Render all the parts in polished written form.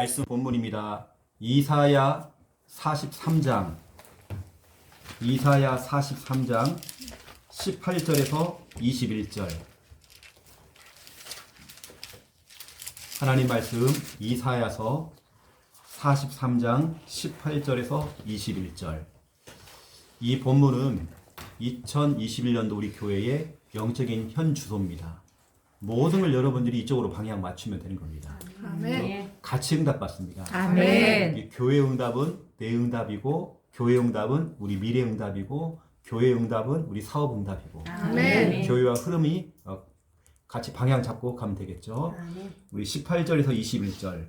말씀 본문입니다. 이사야 43장 18절에서 21절. 하나님 말씀 이사야서 43장 18절에서 21절. 이 본문은 2021년도 우리 교회의 영적인 현 주소입니다. 모든 걸 여러분들이 이쪽으로 방향 맞추면 되는 겁니다. 아멘. 같이 응답 받습니다. 아멘. 이 교회 응답은 내 응답이고, 교회 응답은 우리 미래 응답이고, 교회 응답은 우리 사업 응답이고, 아멘. 교회와 흐름이 같이 방향 잡고 가면 되겠죠. 우리 18절에서 21절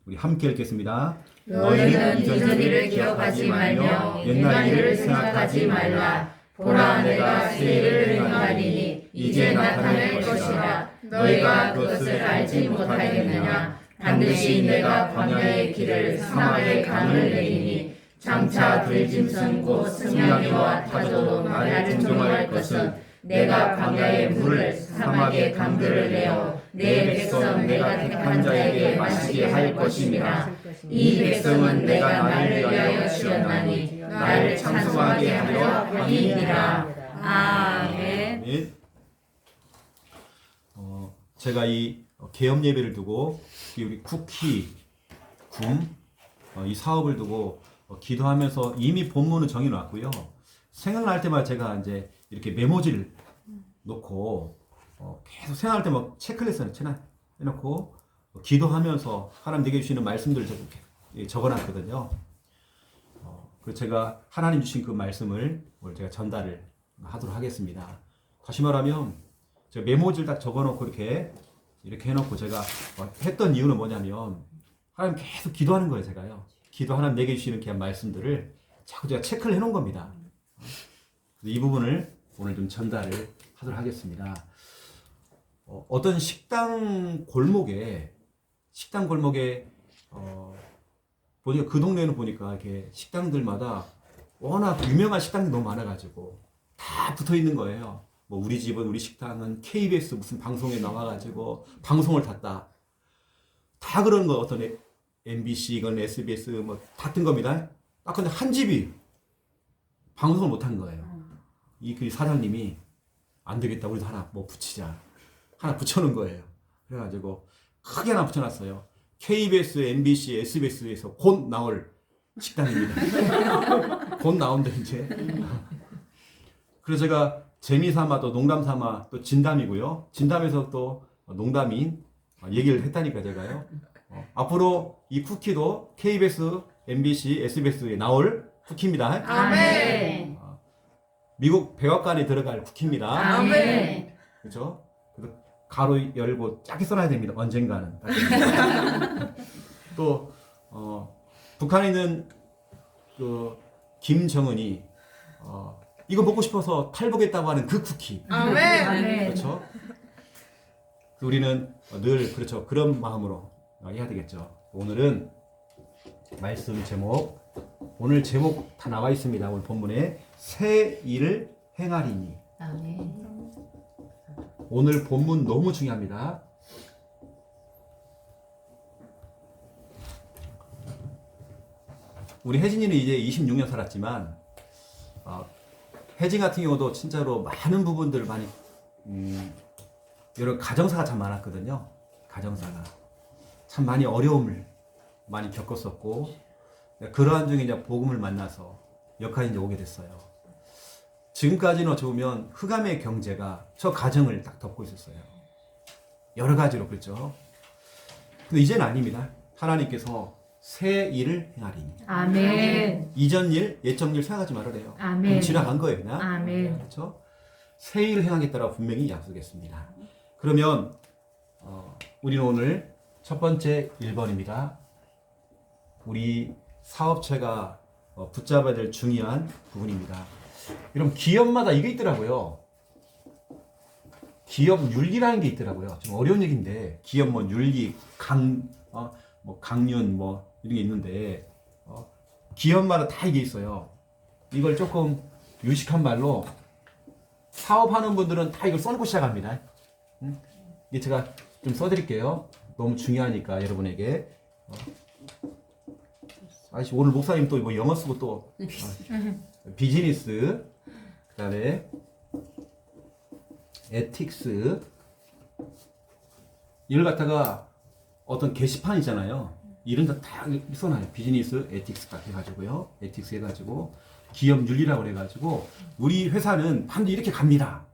우리 함께 읽겠습니다. 너희는 이전 일을 기억하지 말며 옛날 일을 생각하지 말라. 보라, 내가 새 일을 행하리니 이제 나타낼 것이라. 너희가 그것을 알지 못하겠느냐. 반드시 내가 광야의 길을 사막의 강을 내리니 장차 들짐승 곧 승냥이와 타조도 나를 존경할 것은 내가 광야의 물을 사막의 강들을 내어 내 백성 내가 택한 자에게 마시게 할 것입니다. 이 백성은 내가 나를 위하여 지었나니 나를 찬송하게 하려 함이니라. 아멘. 네. 제가 이 개업 예배를 두고 우리 쿠키 이 사업을 두고 기도하면서 이미 본문은 정해놨고요. 생각날 때마다 제가 이제 이렇게 메모지를 놓고 계속 생각할 때 막 체크리스트를 해놓고 기도하면서 하나님 내게 주시는 말씀들을 적어놨거든요. 그래서 제가 하나님 주신 그 말씀을 오늘 제가 전달을 하도록 하겠습니다. 다시 말하면 제가 메모지를 딱 적어놓고 이렇게 해놓고 제가 했던 이유는 뭐냐면 하나님 계속 기도하는 거예요. 제가요. 기도 하나님 내게 주시는 귀한 말씀들을 자꾸 제가 체크를 해놓은 겁니다. 이 부분을 오늘 좀 전달을 하도록 하겠습니다. 어떤 식당 골목에 보니까 그 동네는 보니까 이렇게 식당들마다 워낙 유명한 식당이 너무 많아가지고 다 붙어 있는 거예요. 뭐 우리 집은 우리 식당은 KBS 무슨 방송에 나와가지고 방송을 탔다. 다 그런 거 어떤 MBC, 이건 SBS 뭐 다 뜬 겁니다. 딱 근데 한 집이 방송을 못 한 거예요. 그 사장님이 안 되겠다, 우리도 하나 뭐 붙이자. 하나 붙여놓은 거예요. 그래가지고 크게 하나 붙여놨어요. KBS, MBC, SBS에서 곧 나올 식당입니다. 곧 나온다 이제. 그래서 제가 재미삼아 또 농담삼아 또 진담이고요. 진담에서 또 농담인 얘기를 했다니까 제가요. 앞으로 이 쿠키도 KBS, MBC, SBS에 나올 쿠키입니다. 아멘. 미국 백악관에 들어갈 쿠키입니다. 아멘. 그렇죠? 그래서 가로 열고 짧게 써놔야 됩니다. 언젠가는. 또 북한에 있는 그 김정은이 이거 먹고 싶어서 탈북했다고 하는 그 쿠키. 아멘. 그렇죠? 우리는 늘 그렇죠. 그런 마음으로 해야 되겠죠. 오늘은 말씀 제목, 오늘 제목 다 나와 있습니다. 오늘 본문에 새 일을 행하리니. 아멘. 오늘 본문 너무 중요합니다. 우리 혜진이는 이제 26년 살았지만 혜진 같은 경우도 진짜로 많은 부분들을 많이 여러 가정사가 참 많았거든요. 가정사가 참 많이 어려움을 많이 겪었었고 그러한 중에 이제 복음을 만나서 역할이 이제 오게 됐어요. 지금까지는 어찌 보면 흑암의 경제가 저 가정을 딱 덮고 있었어요. 여러 가지로 그렇죠. 근데 이제는 아닙니다. 하나님께서 새 일을 행하리니. 아멘. 이전 일, 옛적 일 생각하지 말으래요. 아멘. 지나간 거예요, 그냥. 아멘. 그렇죠? 새 일을 행하겠다라고 분명히 약속했습니다. 그러면 우리는 오늘 첫 번째 1번입니다. 우리 사업체가 붙잡아야 될 중요한 부분입니다. 여러분 기업마다 이게 있더라고요. 기업 윤리라는 게 있더라고요. 좀 어려운 얘기인데 기업 뭐 윤리, 뭐 강륜 뭐 이런 게 있는데 기업마다 다 이게 있어요. 이걸 조금 유식한 말로 사업하는 분들은 다 이걸 써놓고 시작합니다. 이게 제가 좀 써드릴게요. 너무 중요하니까 여러분에게 아저씨 오늘 목사님 또 뭐 영어 쓰고 또 비즈니스, 그다음에 에틱스, 이걸 갖다가 어떤 게시판 있잖아요. 이런 데 다 써놔요. 비즈니스 에틱스 딱 해가지고요. 에틱스 해가지고 기업 윤리라고 해가지고 우리 회사는 반드시 이렇게 갑니다.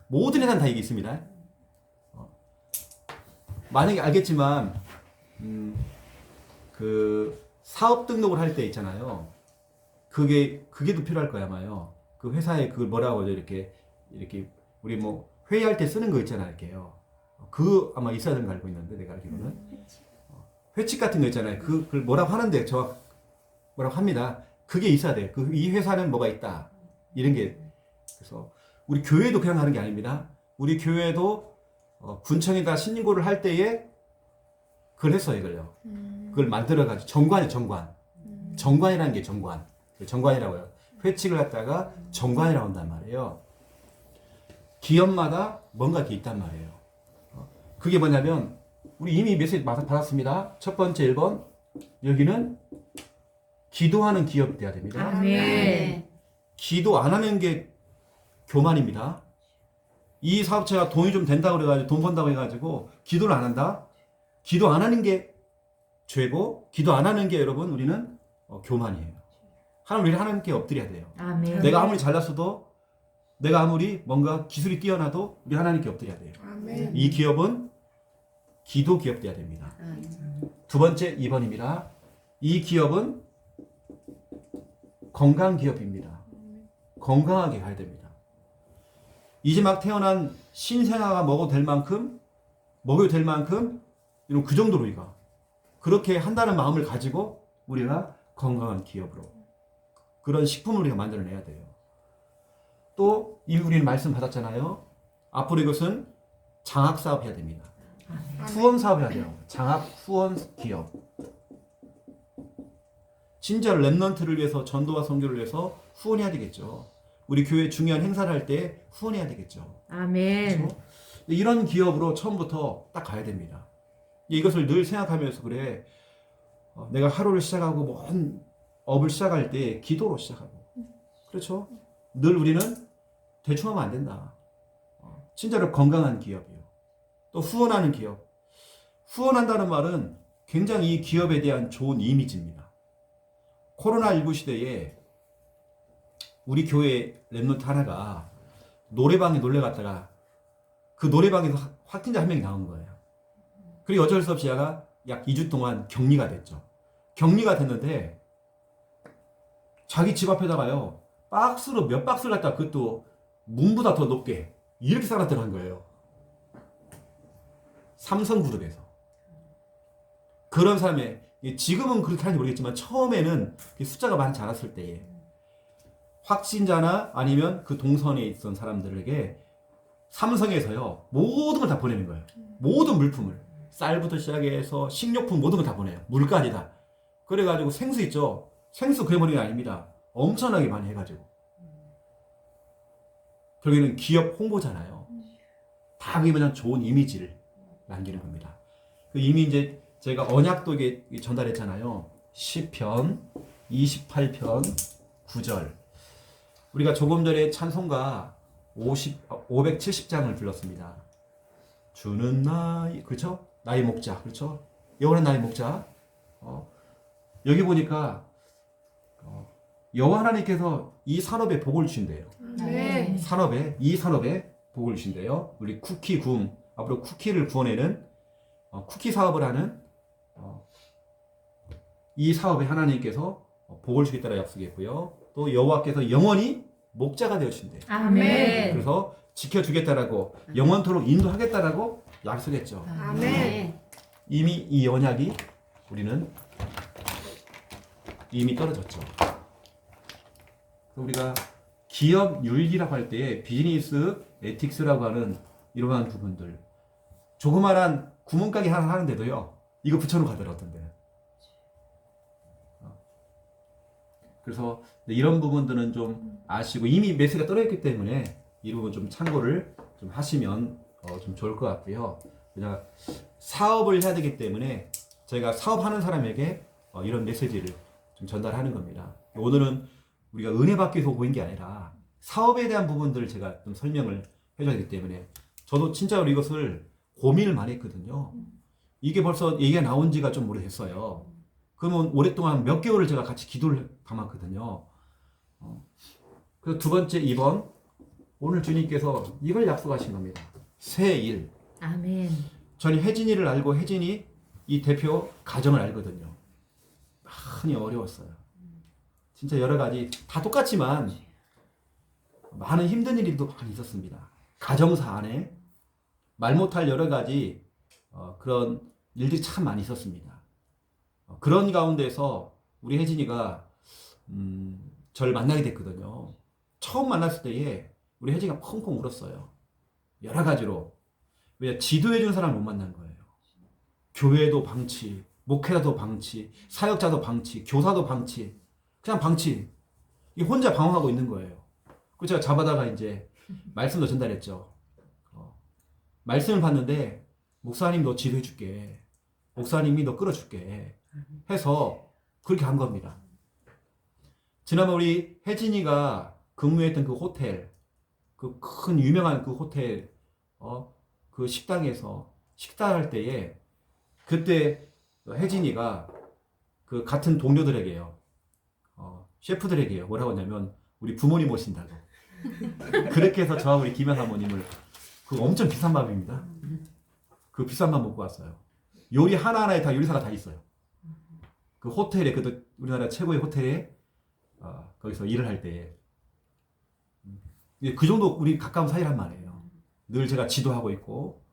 모든 회사는 다 이게 있습니다. 만약에 알겠지만 그 사업 등록을 할 때 있잖아요. 그게 더 필요할 거야 아마요. 그 회사에 그걸 뭐라고 하죠? 이렇게 우리 뭐 회의할 때 쓰는 거 있잖아요. 이렇게요. 그 아마 있어야 되는 거 알고 있는데 내가 알기로는 회칙 같은 거 있잖아요. 그걸 뭐라고 하는데 뭐라고 합니다. 그게 있어야 돼요. 이 회사는 뭐가 있다. 이런 게. 그래서 우리 교회도 그냥 하는 게 아닙니다. 우리 교회도 군청에다 신고를 할 때에 그걸 했어요. 이걸요. 그걸 만들어가지고 정관이라는 게 정관이라고 해요. 회칙을 갖다가 정관이라고 한단 말이에요. 기업마다 뭔가 이렇게 있단 말이에요. 그게 뭐냐면 우리 이미 메시지 받았습니다. 첫 번째 1번, 여기는 기도하는 기업이 돼야 됩니다. 아멘. 기도 안 하는 게 교만입니다. 이 사업체가 돈이 좀 된다고 그래가지고 돈 번다고 해가지고 기도를 안 한다. 기도 안 하는 게 죄고, 기도 안 하는 게 여러분 우리는 교만이에요. 우리는 하나님께 엎드려야 돼요. 아멘. 내가 아무리 잘났어도, 내가 아무리 뭔가 기술이 뛰어나도 우리 하나님께 엎드려야 돼요. 아멘. 이 기업은 기도 기업 돼야 됩니다. 두 번째 2번입니다. 이 기업은 건강 기업입니다. 건강하게 가야 됩니다. 이제 막 태어난 신생아가 먹어도 될 만큼 이런 그 정도로 우리가 그렇게 한다는 마음을 가지고 우리가 건강한 기업으로 그런 식품을 우리가 만들어내야 돼요. 또 우리는 말씀 받았잖아요. 앞으로 이것은 장학 사업 해야 됩니다. 후원 사업 해야 돼요. 장학 후원 기업. 진짜 렘넌트를 위해서, 전도와 선교를 위해서 후원해야 되겠죠. 우리 교회 중요한 행사를 할 때 후원해야 되겠죠. 아멘. 그렇죠? 이런 기업으로 처음부터 딱 가야 됩니다. 이것을 늘 생각하면서 그래. 내가 하루를 시작하고 먼 업을 시작할 때 기도로 시작하고. 그렇죠? 늘 우리는 대충 하면 안 된다. 진짜로 건강한 기업이요. 또 후원하는 기업. 후원한다는 말은 굉장히 이 기업에 대한 좋은 이미지입니다. 코로나19 시대에 우리 교회 랩런트 하나가 노래방에 놀러갔다가 그 노래방에서 확진자 한 명이 나온 거예요. 그리고 어쩔 수 없이 얘가 약 2주 동안 격리가 됐죠. 격리가 됐는데 자기 집 앞에다가요 박스로 몇 박스를 갖다가 그것도 문보다 더 높게 이렇게 쌓아놨다는 거예요. 삼성그룹에서. 그런 사람의, 지금은 그렇게 하는지 모르겠지만 처음에는 숫자가 많지 않았을 때에 확진자나 아니면 그 동선에 있던 사람들에게 삼성에서요 모든 걸 다 보내는 거예요. 모든 물품을, 쌀부터 시작해서 식료품 모든 걸 다 보내요. 물까지 다. 그래가지고 생수 있죠. 생수 그냥 버리는 게 아닙니다. 엄청나게 많이 해가지고 결국에는 기업 홍보잖아요. 다 그게 뭐냐 좋은 이미지를 남기는 겁니다. 그 이미 이제 제가 언약도 이게 전달했잖아요. 시편 28편 9절. 우리가 조금 전에 찬송가 570장을 불렀습니다. 주는 나의, 그렇죠? 나의 목자, 그렇죠? 여호와는 나의 목자. 여기 보니까 여호와 하나님께서 이 산업에 복을 주신대요. 네. 이 산업에 복을 주신대요. 우리 쿠키 붐, 앞으로 쿠키를 구워내는 쿠키 사업을 하는 이 사업에 하나님께서 복을 주겠다라 약속했고요. 또 여호와께서 영원히 목자가 되어 주신대요. 아멘. 그래서 지켜주겠다라고 영원토록 인도하겠다라고 약속했죠. 아멘. 이미 이 언약이 우리는 이미 떨어졌죠. 우리가 기업 윤리라고 할 때 비즈니스 에틱스라고 하는 이러한 부분들, 조그마한 구멍가게 하나 하는데도요 이거 붙여놓고 가더라고요. 어떤 데는. 그래서 이런 부분들은 좀 아시고 이미 메시지가 떨어졌기 때문에 이 부분 좀 참고를 좀 하시면 좀 좋을 것 같고요. 그냥 사업을 해야 되기 때문에 저희가 사업하는 사람에게 이런 메시지를 좀 전달하는 겁니다. 오늘은 우리가 은혜 받기 위해서 보인 게 아니라 사업에 대한 부분들을 제가 좀 설명을 해줘야 되기 때문에 저도 진짜로 이것을 고민을 많이 했거든요. 이게 벌써 얘기가 나온 지가 좀 오래됐어요. 그러면 오랫동안 몇 개월을 제가 같이 기도를 담았거든요. 그래서 두 번째 2번, 오늘 주님께서 이걸 약속하신 겁니다. 새 일. 아멘. 저는 혜진이를 알고 혜진이 이 대표 가정을 알거든요. 많이 어려웠어요. 진짜 여러 가지 다 똑같지만 많은 힘든 일도 많이 있었습니다. 가정사 안에 말 못할 여러 가지 그런 일들이 참 많이 있었습니다. 그런 가운데서 우리 혜진이가 저를 만나게 됐거든요. 처음 만났을 때에 우리 혜진이가 펑펑 울었어요. 여러 가지로. 왜 지도해준 사람을 못 만난 거예요. 교회도 방치, 목회자도 방치, 사역자도 방치, 교사도 방치, 그냥 방치. 이 혼자 방황하고 있는 거예요. 그 제가 잡아다가 이제 말씀도 전달했죠. 말씀을 봤는데 목사님 너 지도해줄게. 목사님이 너 끌어줄게. 해서 그렇게 한 겁니다. 지난번 우리 혜진이가 근무했던 그 호텔, 그 큰 유명한 그 호텔, 그 식당에서 식사할 때에 그때 혜진이가 그 같은 동료들에게요, 셰프들에게요, 뭐라고 하냐면 우리 부모님 오신다고. 그렇게 해서 저하고 우리 김현 사모님을 그 엄청 비싼 밥입니다. 그 비싼 밥 먹고 왔어요. 요리 하나하나에 다 요리사가 다 있어요. 그 호텔에, 그래도 우리나라 최고의 호텔에 거기서 일을 할 때 그 정도 우리 가까운 사이란 말이에요. 늘 제가 지도하고 있고.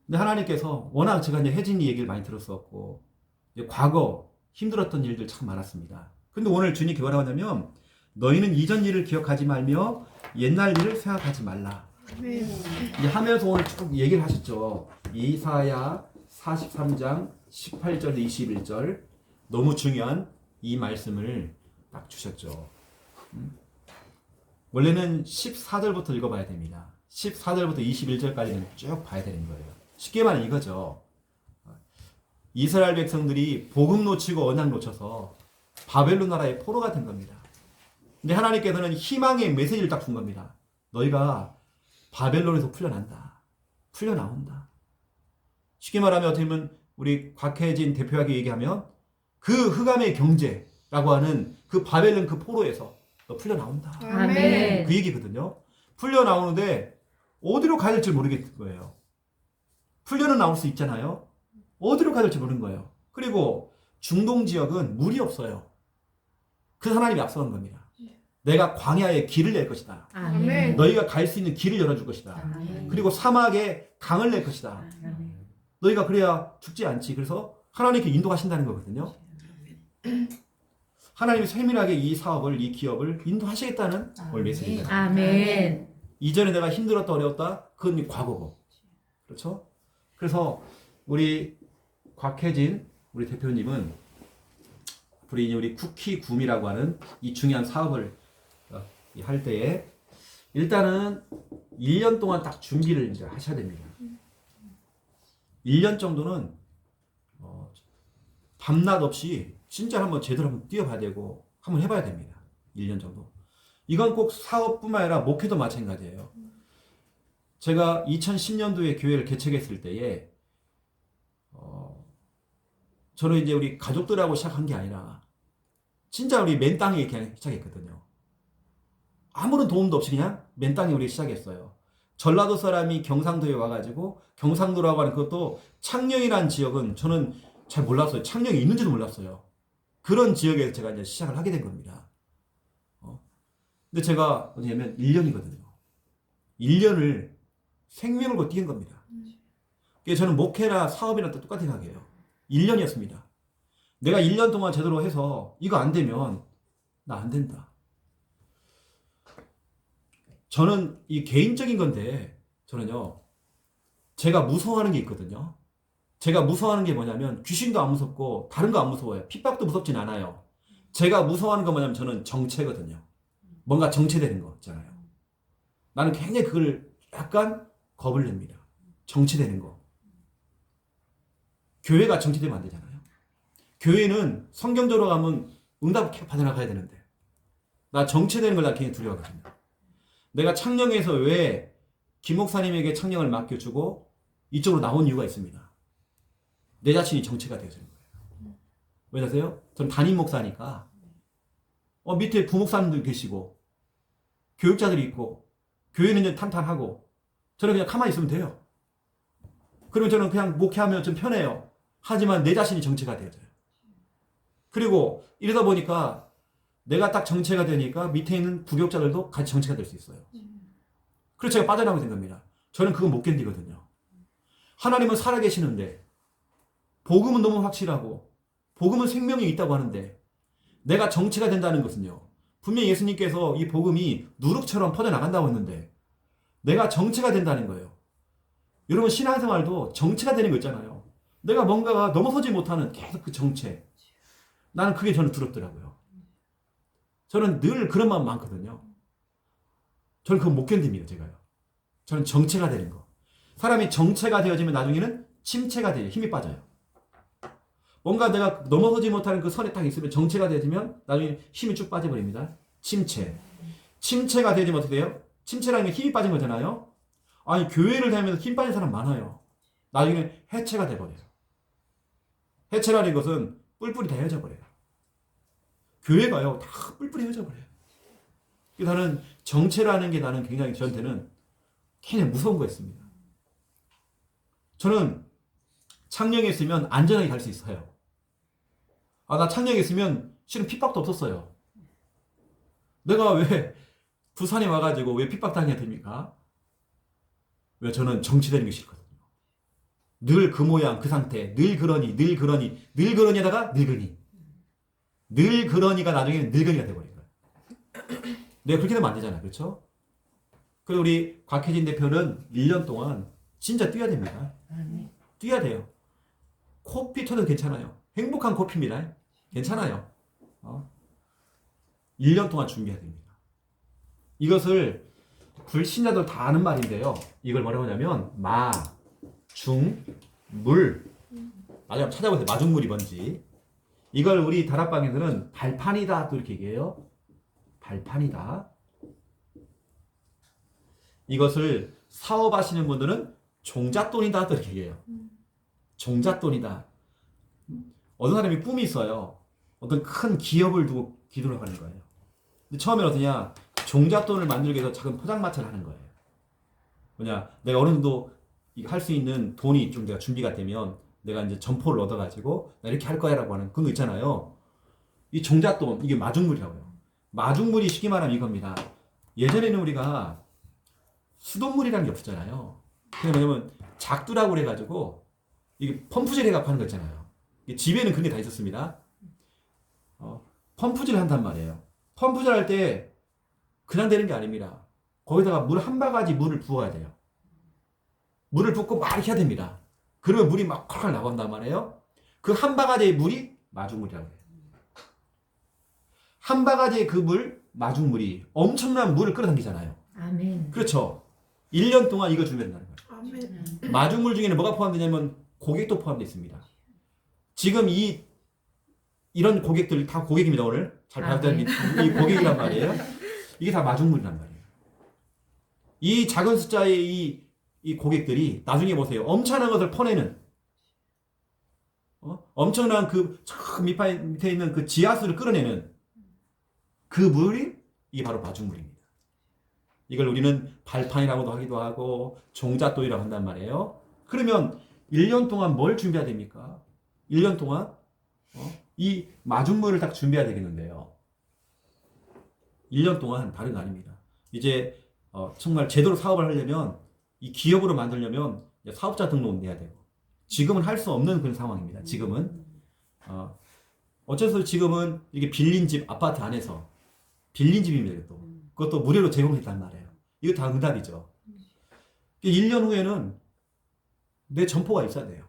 근데 하나님께서 워낙 제가 이제 혜진이 얘기를 많이 들었었고 이제 과거 힘들었던 일들 참 많았습니다. 근데 오늘 주님이 뭐라고 하냐면 너희는 이전 일을 기억하지 말며 옛날 일을 생각하지 말라. 이제 하면서 오늘 쭉 얘기를 하셨죠. 이사야 43장 18절 21절 너무 중요한 이 말씀을 딱 주셨죠. 원래는 14절부터 읽어봐야 됩니다. 14절부터 21절까지는 쭉 봐야 되는 거예요. 쉽게 말하면 이거죠. 이스라엘 백성들이 복음 놓치고 언약 놓쳐서 바벨론 나라의 포로가 된 겁니다. 근데 하나님께서는 희망의 메시지를 딱 준 겁니다. 너희가 바벨론에서 풀려난다. 풀려나온다. 쉽게 말하면 어떻게 보면 우리 곽혜진 대표에게 얘기하면 그 흑암의 경제라고 하는 그 바벨론 그 포로에서 너 풀려나온다. 아멘. 그 얘기거든요. 풀려나오는데 어디로 가야 될지 모르겠는 거예요. 풀려는 나올 수 있잖아요. 어디로 가야 될지 모르는 거예요. 그리고 중동 지역은 물이 없어요. 그래서 하나님이 앞서간 겁니다. 내가 광야에 길을 낼 것이다. 아멘. 너희가 갈 수 있는 길을 열어줄 것이다. 아멘. 그리고 사막에 강을 낼 것이다. 아멘. 너희가 그래야 죽지 않지. 그래서 하나님께 인도하신다는 거거든요. 하나님이 세밀하게 이 사업을, 이 기업을 인도하시겠다는 오늘 메시지입니다. 아멘. 이전에 내가 힘들었다 어려웠다 그건 과거고. 그렇죠? 그래서 우리 곽혜진 우리 대표님은 우리 쿠키 굼이라고 하는 이 중요한 사업을 할 때에 일단은 1년 동안 딱 준비를 이제 하셔야 됩니다. 1년 정도는 밤낮 없이 진짜 한번 제대로 한번 뛰어봐야 되고 한번 해봐야 됩니다. 1년 정도. 이건 꼭 사업뿐만 아니라 목회도 마찬가지예요. 제가 2010년도에 교회를 개척했을 때에 저는 이제 우리 가족들하고 시작한 게 아니라 진짜 우리 맨 땅에 그냥 시작했거든요. 아무런 도움도 없이 그냥 맨 땅에 우리 시작했어요. 전라도 사람이 경상도에 와가지고 경상도라고 하는 그것도 창녕이라는 지역은 저는 잘 몰랐어요. 창녕이 있는지도 몰랐어요. 그런 지역에서 제가 이제 시작을 하게 된 겁니다. 근데 제가 뭐냐면 1년이거든요. 1년을 생명을 걸고 뛰는 겁니다. 그래서 저는 목회나 사업이나 똑같은 생각이에요. 1년이었습니다. 내가 1년 동안 제대로 해서 이거 안 되면 나 안 된다. 저는 이 개인적인 건데 저는요. 제가 무서워하는 게 있거든요. 제가 무서워하는 게 뭐냐면 귀신도 안 무섭고 다른 거 안 무서워요. 핍박도 무섭진 않아요. 제가 무서워하는 거 뭐냐면 저는 정체거든요. 뭔가 정체되는 거 있잖아요. 나는 굉장히 그걸 약간 겁을 냅니다. 정체되는 거. 교회가 정치되면 안 되잖아요. 교회는 성경적으로 가면 응답 받아나가야 되는데 나 정체되는 걸 나 굉장히 두려워하거든요. 내가 창녕에서 왜 김 목사님에게 창녕을 맡겨주고 이쪽으로 나온 이유가 있습니다. 내 자신이 정체가 되어지는 거예요. 왜 아세요? 전 담임 목사니까 밑에 부목사님들 계시고 교육자들이 있고 교회는 이제 탄탄하고 저는 그냥 가만히 있으면 돼요. 그러면 저는 그냥 목회하면 좀 편해요. 하지만 내 자신이 정체가 되어져요. 그리고 이러다 보니까 내가 딱 정체가 되니까 밑에 있는 부교육자들도 같이 정체가 될 수 있어요. 그래서 제가 빠져나오게 된 겁니다. 저는 그거 못 견디거든요. 하나님은 살아계시는데 복음은 너무 확실하고 복음은 생명이 있다고 하는데 내가 정체가 된다는 것은요. 분명히 예수님께서 이 복음이 누룩처럼 퍼져나간다고 했는데 내가 정체가 된다는 거예요. 여러분 신앙생활도 정체가 되는 거 있잖아요. 내가 뭔가가 넘어서지 못하는 계속 그 정체. 나는 그게 저는 두렵더라고요. 저는 늘 그런 마음 많거든요. 저는 그거 못 견딥니다. 제가요. 저는 정체가 되는 거. 사람이 정체가 되어지면 나중에는 침체가 돼요. 힘이 빠져요. 뭔가 내가 넘어서지 못하는 그 선에 딱 있으면 정체가 되어지면 나중에 힘이 쭉 빠져버립니다. 침체. 침체가 되어지면 어떻게 돼요? 침체라는 게 힘이 빠진 거잖아요. 아니 교회를 다니면서 힘 빠진 사람 많아요. 나중에 해체가 돼버려요. 해체라는 것은 뿔뿔이 다 헤어져 버려요. 교회가요 다 뿔뿔이 헤어져 버려요. 그래서 나는 정체라는 게 나는 굉장히 저한테는 굉장히 무서운 거였습니다. 저는 창녕에 있으면 안전하게 갈 수 있어요. 나 창녕에 있으면 실은 핍박도 없었어요. 내가 왜 부산에 와가지고 왜 핍박당해야 됩니까? 왜 저는 정치되는 게 싫거든요. 늘 그 모양 그 상태 늘 그러니 하다가 늙으니 늘 그러니가 나중에는 늙은이가 돼버린 거예요. 내가 그렇게 되면 안 되잖아요. 그렇죠? 그리고 우리 곽혜진 대표는 1년 동안 진짜 뛰어야 됩니다. 뛰어야 돼요. 코피 터도 괜찮아요. 행복한 코피입니다. 괜찮아요. 1년 동안 준비해야 됩니다. 이것을 불신자들 다 아는 말인데요. 이걸 뭐라고 하냐면 마중물 마지막 찾아보세요. 마중물이 뭔지. 이걸 우리 다락방에서는 발판이다 또 이렇게 얘기해요. 발판이다. 이것을 사업하시는 분들은 종잣돈이다 또 이렇게 얘기해요. 종잣돈이다. 어떤 사람이 꿈이 있어요. 어떤 큰 기업을 두고 기도를 하는 거예요. 근데 처음에는 어떠냐? 종잣돈을 만들기 위해서 작은 포장마차를 하는 거예요. 뭐냐? 내가 어느 정도 할 수 있는 돈이 좀 내가 준비가 되면 내가 이제 점포를 얻어가지고 나 이렇게 할 거야라고 하는 그런 거 있잖아요. 이 종잣돈, 이게 마중물이라고요. 마중물이 쉽게 말하면 이겁니다. 예전에는 우리가 수돗물이라는 게 없었잖아요. 그게 뭐냐면 작두라고 그래가지고 이게 펌프질 해가 파는 거 있잖아요. 집에는 그런 게 다 있었습니다. 펌프질 한단 말이에요. 펌프질 할 때 그냥 되는 게 아닙니다. 거기다가 물 한 바가지 물을 부어야 돼요. 물을 붓고 막 이렇게 해야 됩니다. 그러면 물이 막 콸콸 나간단 말이에요. 그 한 바가지의 물이 마중물이라고 해요. 한 바가지의 그 물, 마중물이 엄청난 물을 끌어당기잖아요. 아멘. 그렇죠. 1년 동안 이거 준비한다는 거예요. 아멘. 마중물 중에는 뭐가 포함되냐면 고객도 포함되어 있습니다. 지금 이런 고객들 다 고객입니다. 오늘 잘 받았다는 이 고객이란 말이에요. 이게 다 마중물이란 말이에요. 이 작은 숫자의 이 고객들이 나중에 보세요. 엄청난 것을 퍼내는 엄청난 그 밑에 있는 그 지하수를 끌어내는 그 물이 이게 바로 마중물입니다. 이걸 우리는 발판이라고도 하기도 하고 종잣돈이라고 한단 말이에요. 그러면 1년 동안 뭘 준비해야 됩니까? 1년 동안 이 마중물을 딱 준비해야 되겠는데요. 1년 동안 다른 거 아닙니다. 이제 정말 제대로 사업을 하려면 이 기업으로 만들려면 사업자 등록을 내야 되고 지금은 할 수 없는 그런 상황입니다. 지금은 어째서 지금은 이게 빌린 집 아파트 안에서 빌린 집입니다. 또 그것도 무료로 제공했단 말이에요. 이거 다 응답이죠. 1년 후에는 내 점포가 있어야 돼요.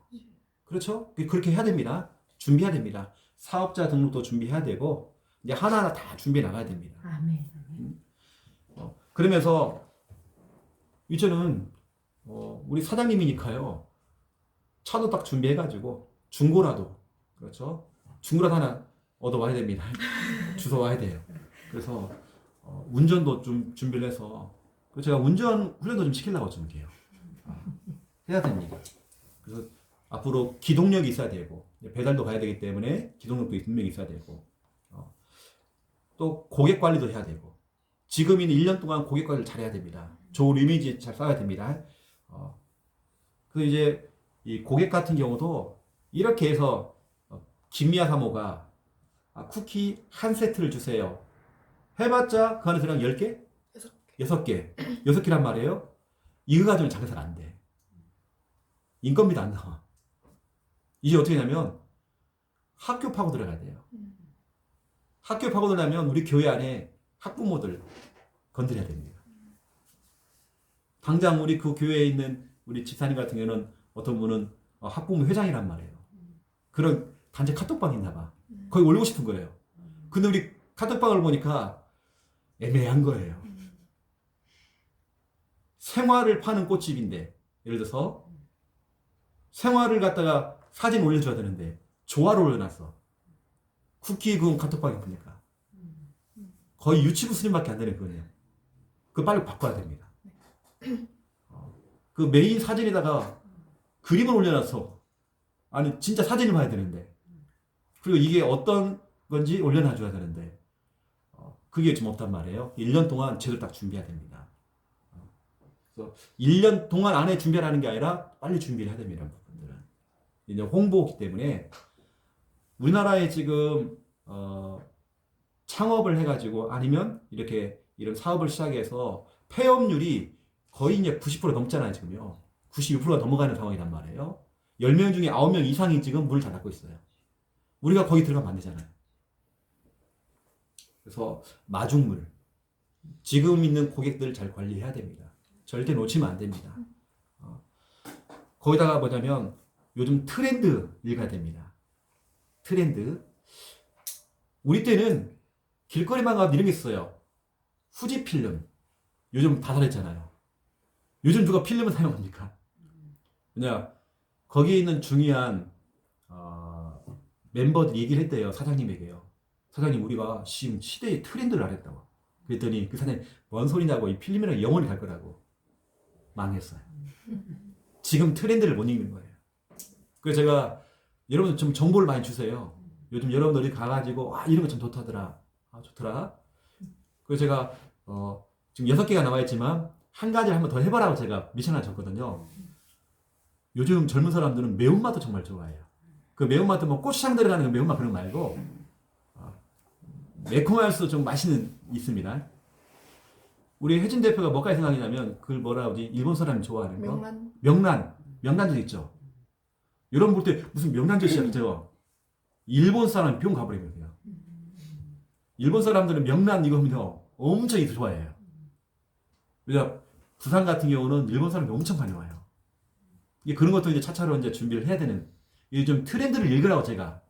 그렇죠? 그렇게 해야 됩니다. 준비해야 됩니다. 사업자 등록도 준비해야 되고 이제 하나하나 다 준비해 나가야 됩니다. 아멘. 그러면서 이제는 우리 사장님이니까요. 차도 딱 준비해가지고 중고라도 그렇죠. 중고라도 하나 얻어와야 됩니다. 주워 와야 돼요. 그래서 운전도 좀 준비를 해서 제가 운전 훈련도 좀 시키려고 좀 해요. 해야 됩니다. 그래서 앞으로 기동력이 있어야 되고 배달도 가야 되기 때문에 기동력도 분명히 있어야 되고 또 고객 관리도 해야 되고 지금 있는 1년 동안 고객 관리를 잘해야 됩니다. 좋은 이미지 잘 쌓아야 됩니다. 그 이제 이 고객 같은 경우도 이렇게 해서 김미아 사모가 쿠키 한 세트를 주세요. 해봤자 그 안에 들어간 10개? 6개. 6개란 말이에요. 이거 가지고는 장사가 안 돼. 인건비도 안 나와. 이제 어떻게 하냐면 학교 파고 들어가야 돼요. 학교 파고 들어가면 우리 교회 안에 학부모들 건드려야 됩니다. 당장 우리 그 교회에 있는 우리 집사님 같은 경우는 어떤 분은 학부모 회장이란 말이에요. 그런 단체 카톡방이 있나 봐. 거기 올리고 싶은 거예요. 근데 우리 카톡방을 보니까 애매한 거예요. 생화를 파는 꽃집인데 예를 들어서 생화를 갖다가 사진 올려줘야 되는데 조화를 올려놨어. 쿠키 구운 카톡방이 보니까 거의 유치부 수준밖에 안 되는 거예요. 그거 빨리 바꿔야 됩니다. 그 메인 사진에다가 그림을 올려놨어. 아니 진짜 사진을 봐야 되는데 그리고 이게 어떤 건지 올려놔줘야 되는데 그게 좀 없단 말이에요. 1년 동안 제대로 딱 준비해야 됩니다. 그래서 1년 동안 안에 준비하라는 게 아니라 빨리 준비를 해야 됩니다. 부분들은 이제 홍보기 때문에 우리나라에 지금 창업을 해가지고 아니면 이렇게 이런 사업을 시작해서 폐업률이 거의 이제 90% 넘잖아요. 지금요. 96%가 넘어가는 상황이란 말이에요. 10명 중에 9명 이상이 지금 문을 닫고 있어요. 우리가 거기 들어가면 안 되잖아요. 그래서 마중물 지금 있는 고객들을 잘 관리해야 됩니다. 절대 놓치면 안 됩니다. 거기다가 뭐냐면 요즘 트렌드 읽어야 됩니다. 트렌드. 우리 때는 길거리만 가도 이런 게 있어요. 후지필름. 요즘 다 다르잖아요. 요즘 누가 필름을 사용합니까? 왜냐 거기에 있는 중요한 멤버들이 얘기를 했대요. 사장님에게요. 사장님 우리가 지금 시대의 트렌드를 알았다고. 그랬더니 그 사장님 뭔 소리냐고 이 필름이랑 영원히 갈 거라고. 망했어요. 지금 트렌드를 못 읽는 거예요. 그래서 제가 여러분들 좀 정보를 많이 주세요. 요즘 여러분들이 가가지고 이런 거 참 좋다더라. 좋더라. 그래서 제가 지금 6개가 나와 있지만 한 가지를 한번 더 해보라고 제가 미션 하나 줬거든요. 요즘 젊은 사람들은 매운맛도 정말 좋아해요. 그 매운맛도 뭐 고추장 들어가는 그 매운맛 그런 거 말고 매콤할수록 좀 맛있는 있습니다. 우리 혜진 대표가 뭐까지 생각이 나면 그걸 뭐라 하지? 일본 사람이 좋아하는 거? 명란젓 있죠. 여러분 볼 때 무슨 명란젓이었죠? 일본 사람 병 가버리거든요. 일본 사람들은 명란 이거 하면 엄청 좋아해요. 그래서 부산 같은 경우는 일본 사람이 엄청 많이 와요. 이게 그런 것도 이제 차차로 이제 준비를 해야 되는, 이게 좀 트렌드를 읽으라고 제가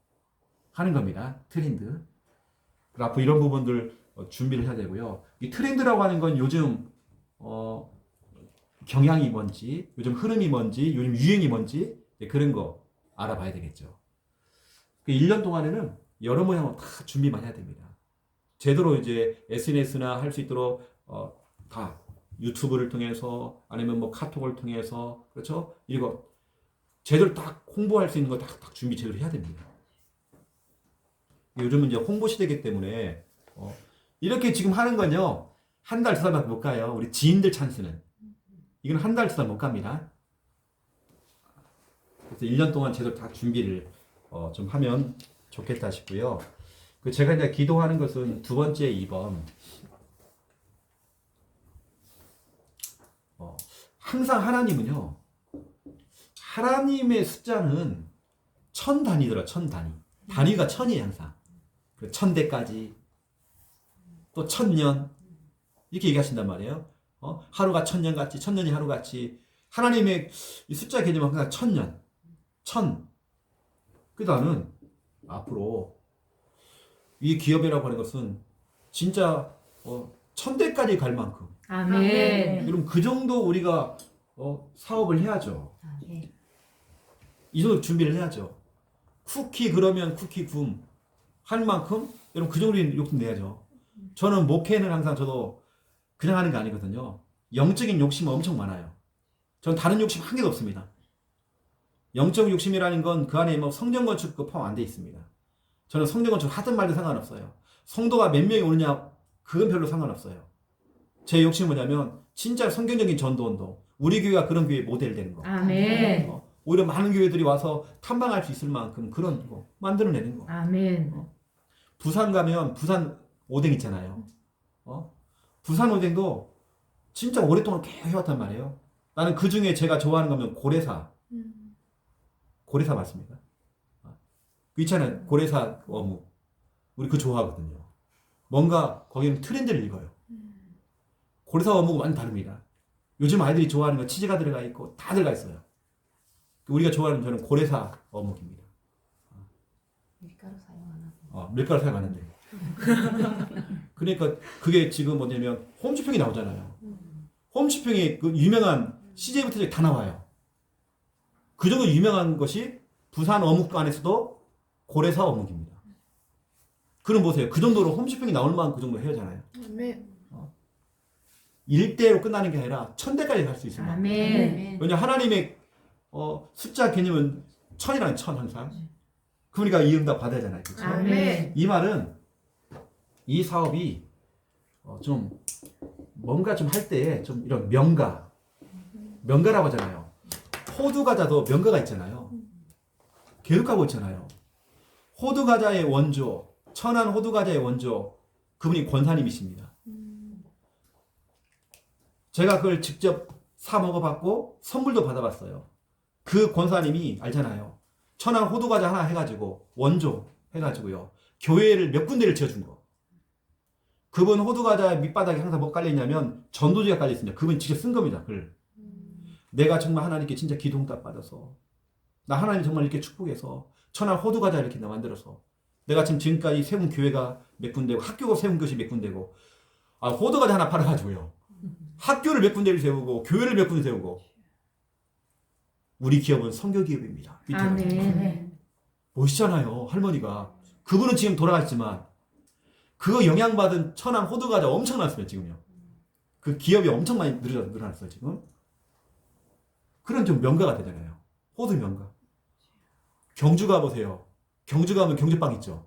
하는 겁니다. 트렌드. 앞으로 이런 부분들 준비를 해야 되고요. 이 트렌드라고 하는 건 요즘 경향이 뭔지, 요즘 흐름이 뭔지, 요즘 유행이 뭔지 그런 거 알아봐야 되겠죠. 그 1년 동안에는 여러 모양으로 다 준비만 해야 됩니다. 제대로 이제 SNS나 할 수 있도록 다 유튜브를 통해서 아니면 뭐 카톡을 통해서 그렇죠? 이거 제대로 딱 홍보할 수 있는 거 딱 준비 제대로 해야 됩니다. 요즘은 이제 홍보 시대이기 때문에 이렇게 지금 하는 건요 한 달, 두 달밖에 못 가요. 우리 지인들 찬스는 이건 한 달, 두 달 못 갑니다. 그래서 1년 동안 제대로 다 준비를 좀 하면 좋겠다 싶고요. 그 제가 이제 기도하는 것은 두 번째 2번. 항상 하나님은요, 하나님의 숫자는 1000 단위더라, 1000 단위. 단위가 1000이에요, 항상. 1000대까지, 또 1000년, 이렇게 얘기하신단 말이에요. 하루가 1000년 같이, 1000년이 하루 같이. 하나님의 이 숫자 개념은 항상 1000년, 1000. 그 다음은 앞으로 이 기업이라고 하는 것은 진짜 1000대까지 갈 만큼. 아멘. 그럼 그 정도 우리가 사업을 해야죠. 이 정도 준비를 해야죠. 쿠키 그러면 쿠키 붐 할 만큼 여러분 그 정도 욕심 내야죠. 저는 목회는 항상 저도 그냥 하는 게 아니거든요. 영적인 욕심은 엄청 많아요. 저는 다른 욕심 한 개도 없습니다. 영적 욕심이라는 건 그 안에 뭐 성전 건축 그 포함 안 돼 있습니다. 저는 성전 건축 하든 말든 상관없어요. 성도가 몇 명이 오느냐 그건 별로 상관없어요. 제 욕심은 뭐냐면 진짜 성경적인 전도 운동. 우리 교회가 그런 교회 모델 되는 거. 아멘. 오히려 많은 교회들이 와서 탐방할 수 있을 만큼 그런 거 만들어내는 거. 아멘. 부산 가면 부산 오뎅 있잖아요. 부산 오뎅도 진짜 오랫동안 계속 해왔단 말이에요. 나는 그 중에 제가 좋아하는 거면 고래사. 고래사 맞습니까? 있잖아요. 고래사 어묵. 우리 그거 좋아하거든요. 뭔가 거기는 트렌드를 읽어요. 고래사 어묵은 완전 다릅니다. 요즘 아이들이 좋아하는 건 치즈가 들어가 있고 다 들어가 있어요. 우리가 좋아하는 저는 고래사 어묵입니다. 밀가루 사용하나? 밀가루 사용하는데. 그러니까 그게 지금 뭐냐면 홈쇼핑이 나오잖아요. 홈쇼핑이 그 유명한 CJ부터 다 나와요. 그 정도 유명한 것이 부산 어묵 안에서도 고래사 어묵입니다. 그럼 보세요. 그 정도로 홈쇼핑이 나올 만한 그 정도 해야잖아요. 아멘. 1대로 끝나는 게 아니라 1000대까지 갈 수 있습니다. 아멘. 왜냐 하나님의 숫자 개념은 1000이라는 1000 항상. 그러니까 이 응답 받아야 하잖아요. 그렇죠? 아멘. 이 말은 이 사업이 좀 뭔가 좀 할 때 좀 이런 명가라고 하잖아요. 호두 과자도 명가가 있잖아요. 계획하고 있잖아요. 호두 과자의 원조, 천안 호두 과자의 원조, 그분이 권사님이십니다. 제가 그걸 직접 사 먹어봤고 선물도 받아봤어요. 그 권사님이 알잖아요. 천안 호두 과자 하나 해가지고 원조 해가지고요. 교회를 몇 군데를 지어준 거. 그분 호두 과자 밑바닥에 항상 뭐 깔려있냐면 전도지가 깔려있습니다. 그분이 직접 쓴 겁니다. 글. 내가 정말 하나님께 진짜 기도 응답 받아서 나 하나님 정말 이렇게 축복해서 천안 호두 과자 이렇게 만들어서 내가 지금까지 세운 교회가 몇 군데고 학교가 세운 것이 몇 군데고 호두 과자 하나 팔아가지고요. 학교를 몇 군데를 세우고 교회를 몇 군데 세우고 우리 기업은 선교 기업입니다. 아멘. 멋있잖아요. 할머니가. 그분은 지금 돌아갔지만 그거 영향받은 천안 호두 과자 엄청났어요. 지금요. 그 기업이 엄청 많이 늘어났어요. 지금. 그런 좀 명가가 되잖아요. 호두 명가. 경주 가보세요. 경주 가면 경주빵 있죠.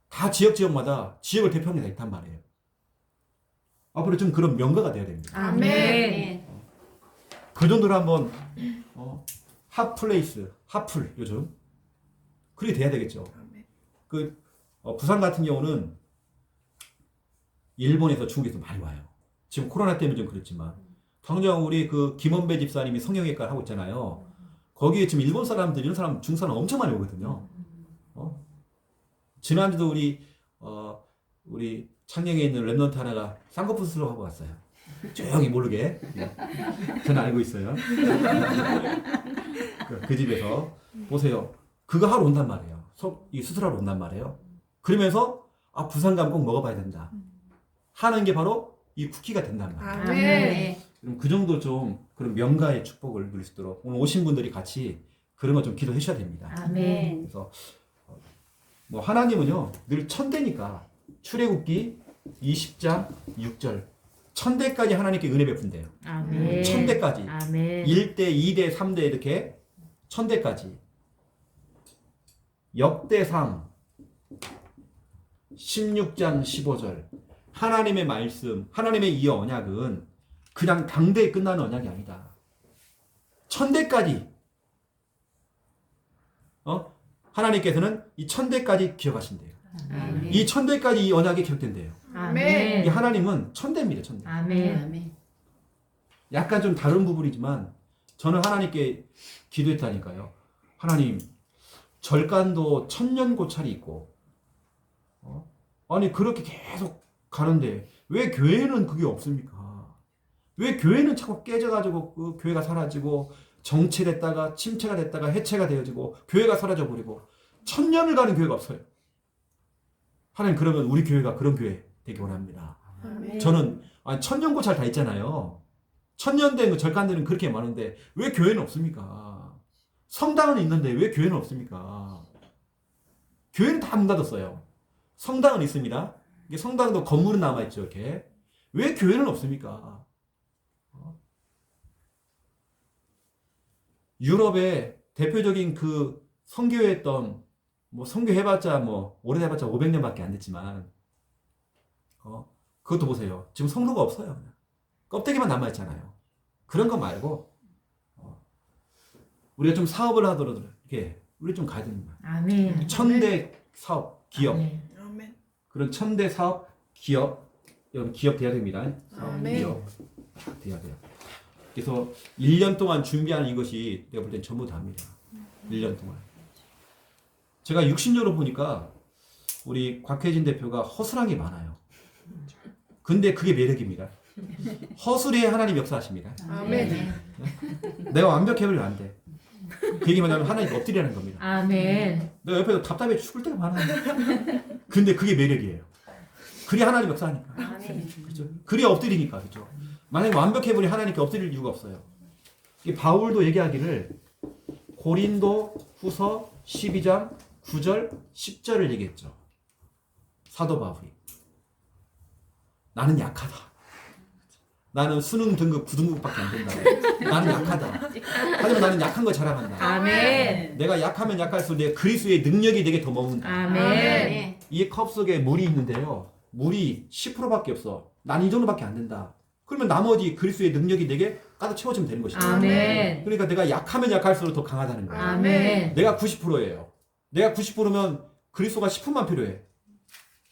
다 지역마다 지역을 대표하는 게 다 있단 말이에요. 앞으로 좀 그런 명가가 돼야 됩니다. 아멘. 그 정도로 한번 핫플레이스, 핫플 요즘 그렇게 돼야 되겠죠. 그 부산 같은 경우는 일본에서 중국에서 많이 와요. 지금 코로나 때문에 좀 그렇지만 당장 우리 그 김원배 집사님이 성형외과를 하고 있잖아요. 거기에 지금 일본 사람들 이런 사람 중국 사람 엄청 많이 오거든요. 지난주도 우리 창녕에 있는 랩넌트 하나가 쌍꺼풀 수술을 하고 왔어요. 조용히 모르게. 저는 알고 있어요. 그 집에서 보세요. 그거 하러 온단 말이에요. 이 수술하러 온단 말이에요. 그러면서 부산 가면 꼭 먹어봐야 된다. 하는 게 바로 이 쿠키가 된단 말이에요. 아멘. 그럼 그 정도 좀 그런 명가의 축복을 누릴 수 있도록 오늘 오신 분들이 같이 그런 거 좀 기도해 주셔야 됩니다. 아멘. 그래서 뭐 하나님은요 늘 천대니까 출애굽기 20장 6절 천대까지 하나님께 은혜 베푼대요. 아멘. 천대까지. 아멘. 1대, 2대, 3대 이렇게 천대까지. 역대상 16장 15절 하나님의 말씀, 하나님의 이 언약은 그냥 당대에 끝나는 언약이 아니다. 천대까지 하나님께서는 이 천대까지 기억하신대요. 아멘. 이 천대까지 이 언약이 기억된대요. 이 아멘. 하나님은 천대입니다. 천대. 아멘. 약간 좀 다른 부분이지만 저는 하나님께 기도했다니까요. 하나님 절간도 천년 고찰이 있고 아니 그렇게 계속 가는데 왜 교회는 그게 없습니까? 왜 교회는 자꾸 깨져가지고 그 교회가 사라지고 정체됐다가 침체가 됐다가 해체가 되어지고 교회가 사라져버리고 천년을 가는 교회가 없어요. 하나님 그러면 우리 교회가 그런 교회 되기 원합니다. 아멘. 저는 천년 고찰 다 있잖아요. 천년 된 절간들은 그렇게 많은데 왜 교회는 없습니까? 성당은 있는데 왜 교회는 없습니까? 교회는 다 문 닫았어요. 성당은 있습니다. 이게 성당도 건물은 남아있죠, 이렇게. 왜 교회는 없습니까? 유럽의 대표적인 그 선교했던, 뭐 선교해봤자 뭐 오래돼봤자 500년밖에 안 됐지만, 그것도 보세요. 지금 성도가 없어요. 그냥. 껍데기만 남아있잖아요. 그런 거 말고 우리가 좀 사업을 하더라도 이렇게 우리 좀 가야 됩니다. 아멘. 천대 사업, 기업. 아멘. 그런 천대 사업, 기업, 여러분 기업 돼야 됩니다. 사업, 아멘. 기업 돼야 돼요. 그래서 1년 동안 준비하는 이것이 내가 볼 땐 전부 다입니다. 1년 동안. 제가 60년으로 보니까 우리 곽혜진 대표가 허술한 게 많아요. 근데 그게 매력입니다. 허술해 하나님 역사하십니다. 아멘. 내가 완벽해버리면 안 돼. 그 얘기 뭐냐면 하나님 엎드리라는 겁니다. 아멘. 내가 옆에서 답답해 죽을 때가 많아요. 근데 그게 매력이에요. 그리 하나님 역사하니까. 그렇죠? 그리 엎드리니까. 그렇죠? 만약에 완벽해버린 하나님께 엎드릴 이유가 없어요. 이 바울도 얘기하기를 고린도 후서 12장 9절 10절을 얘기했죠. 사도 바울이. 나는 약하다. 나는 수능 등급 9등급밖에 안 된다. 나는 약하다. 하지만 나는 약한 거 자랑한다. 아멘. 내가 약하면 약할수록 내 그리스도의 능력이 내게 더 머문다. 아멘. 이 컵 속에 물이 있는데요. 물이 10%밖에 없어. 난 이 정도밖에 안 된다. 그러면 나머지 그리스도의 능력이 내게 가득 채워지면 되는 것이다. 아멘. 그러니까 내가 약하면 약할수록 더 강하다는 거야. 아멘. 내가 90%예요. 내가 90%면 그리스도가 10%만 필요해.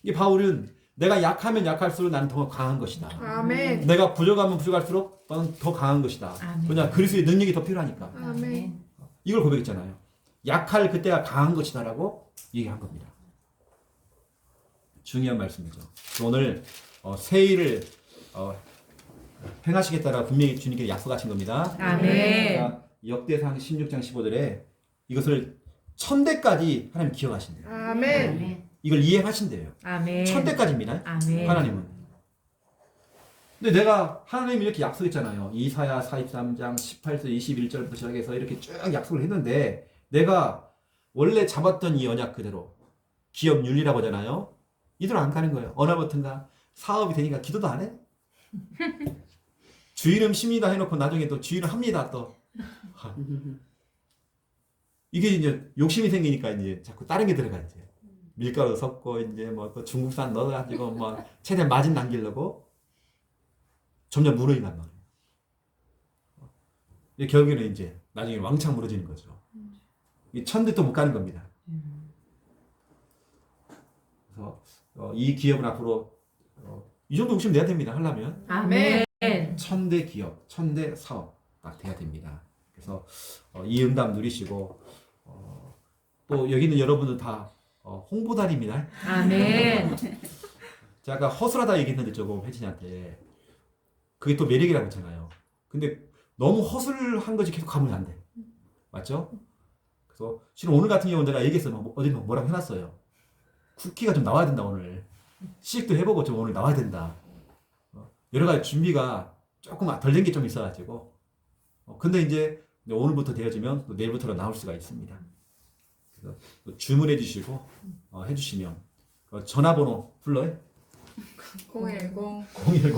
이 바울은 내가 약하면 약할수록 나는 더 강한 것이다. 아멘. 내가 부족하면 부족할수록 너는 더 강한 것이다. 아멘. 왜냐 그리스도의 능력이 더 필요하니까. 아멘. 이걸 고백했잖아요. 약할 그때가 강한 것이다라고 얘기한 겁니다. 중요한 말씀이죠. 오늘 새 일을 행하시겠다라고 분명히 주님께 약속하신 겁니다. 아멘. 그러니까 역대상 16장 15절에 이것을 천대까지 하나님 기억하신대요. 아멘. 이걸 이행하신대요. 아멘. 천대까지입니다. 아멘. 하나님은. 근데 내가 하나님이 이렇게 약속했잖아요. 이사야 43장 18절 21절부터 시작해서 이렇게 쭉 약속을 했는데 내가 원래 잡았던 이 언약 그대로 기업 윤리라고 하잖아요. 이대로 안 가는 거예요. 어느 날부터인가 사업이 되니까 기도도 안 해. 주일은 쉽니다 해놓고 나중에 또 주일은 합니다 또. 이게 이제 욕심이 생기니까 이제 자꾸 다른 게 들어가 이제 밀가루 섞고 이제 뭐 또 중국산 넣어가지고 뭐 최대한 마진 남기려고 점점 무너진단 말이에요. 결국에는 이제 나중에 왕창 무너지는 거죠. 이 천대 또 못 가는 겁니다. 그래서 이 기업은 앞으로 이 정도 욕심 내야 됩니다. 하려면 아멘. 천대 기업, 천대 사업 딱 돼야 됩니다. 그래서 이 응답 누리시고 또 여기 있는 여러분들 다 홍보단입니다. 아멘. 제가 아까 허술하다 얘기했는데 조금 혜진이한테 그게 또 매력이라고 했잖아요. 근데 너무 허술한 것이 계속 가면 안 돼. 맞죠? 그래서 실은 오늘 같은 경우는 내가 얘기했어요. 어제 뭐라고 해놨어요. 쿠키가 좀 나와야 된다 오늘. 시식도 해보고 좀 오늘 나와야 된다. 여러 가지 준비가 조금 덜 된 게 좀 있어가지고. 근데 이제 오늘부터 되어지면 또 내일부터로 나올 수가 있습니다. 그래서 주문해 주시고 해주시면 전화번호 불러요. 010 010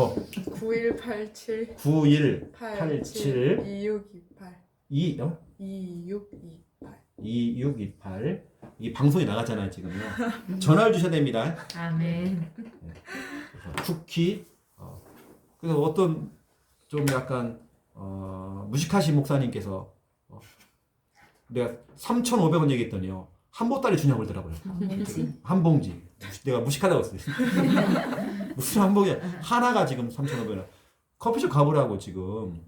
9187 9187 2628 2628 2628 이 방송에 나갔잖아요 지금요. 전화를 주셔야 됩니다. 아멘. 그래서 쿠키 그래서 어떤 좀 약간 무식하신 목사님께서 내가 3,500원 얘기했더니요 한 보따리 주냐고 그러더라고요. 한 봉지. 내가 무식하다고 했어요. 무슨 한 봉지 하나가 지금 3,500원. 커피숍 가보라고 지금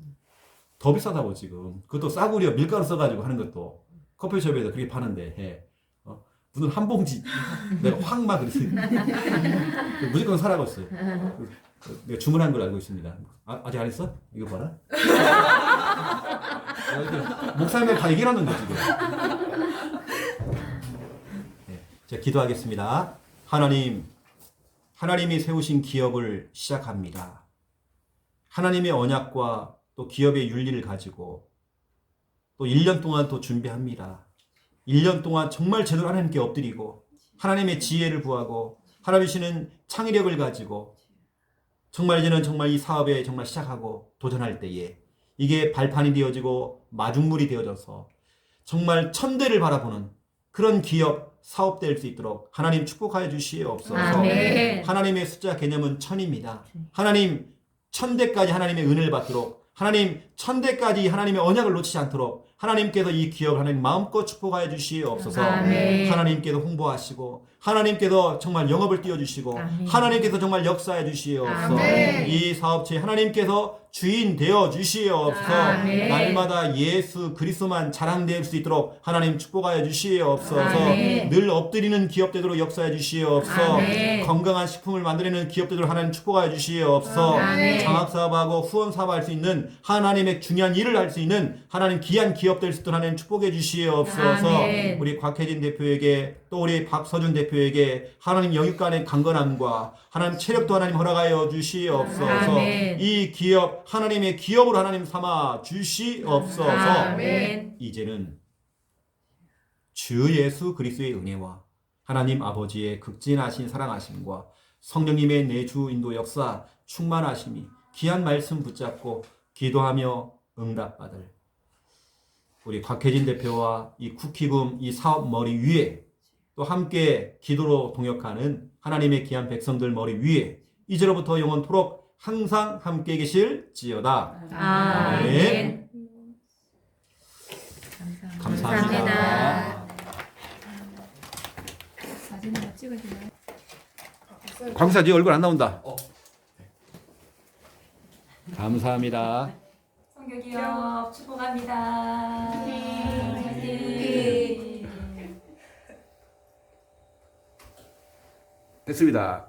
더 비싸다고 지금 그것도 싸구려 밀가루 써가지고 하는 것도 커피숍에서 그렇게 파는데 해. 무슨 한 봉지 내가 확 막 그랬어요. 무조건 사라고 했어요. 내가 주문한 걸 알고 있습니다. 아직 안 했어? 이거 봐라. 목사님들 다 얘기해놨는데 지금. 네, 제가 기도하겠습니다. 하나님이 세우신 기업을 시작합니다. 하나님의 언약과 또 기업의 윤리를 가지고 또 1년 동안 또 준비합니다. 1년 동안 정말 제대로 하나님께 엎드리고 하나님의 지혜를 구하고 하나님이시는 창의력을 가지고 정말 이제는 정말 이 사업에 정말 시작하고 도전할 때에 이게 발판이 되어지고 마중물이 되어져서 정말 천대를 바라보는 그런 기업, 사업 될 수 있도록 하나님 축복하여 주시옵소서. 아멘. 하나님의 숫자 개념은 천입니다. 하나님 천대까지 하나님의 은혜를 받도록 하나님 천대까지 하나님의 언약을 놓치지 않도록 하나님께서 이 기업을 하나님 마음껏 축복하여 주시옵소서. 아멘. 하나님께서 홍보하시고 하나님께서 정말 영업을 띄워주시고 아멘. 하나님께서 정말 역사해 주시옵소서. 아멘. 이 사업체 하나님께서 주인 되어 주시옵소서. 아멘. 날마다 예수 그리스도만 자랑될 수 있도록 하나님 축복하여 주시옵소서. 아멘. 늘 엎드리는 기업 되도록 역사해 주시옵소서. 아멘. 건강한 식품을 만들어내는 기업 되도록 하나님 축복하여 주시옵소서. 아멘. 장학사업하고 후원사업 할 수 있는 하나님의 중요한 일을 할 수 있는 하나님 귀한 기업 될 수 있도록 하나님 축복해 주시옵소서. 아멘. 우리 곽혜진 대표에게 또 우리 박서준 대표에게 하나님 영육간의 강건함과 하나님 체력도 하나님 허락하여 주시옵소서. 아멘. 이 기업 하나님의 기업으로 하나님 삼아 주시옵소서. 아멘. 이제는 주 예수 그리스도의 은혜와 하나님 아버지의 극진하신 사랑하심과 성령님의 내주 인도 역사 충만하심이 귀한 말씀 붙잡고 기도하며 응답받을 우리 곽혜진 대표와 이 쿠키금 이 사업 머리 위에 또 함께 기도로 동역하는 하나님의 귀한 백성들 머리 위에 이제로부터 영원토록 항상 함께 계실지어다. 아멘. 감사합니다. 사진 하나 찍어주나요? 광사 네 얼굴 안 나온다. 감사합니다. 성교기업 축복합니다. 됐습니다.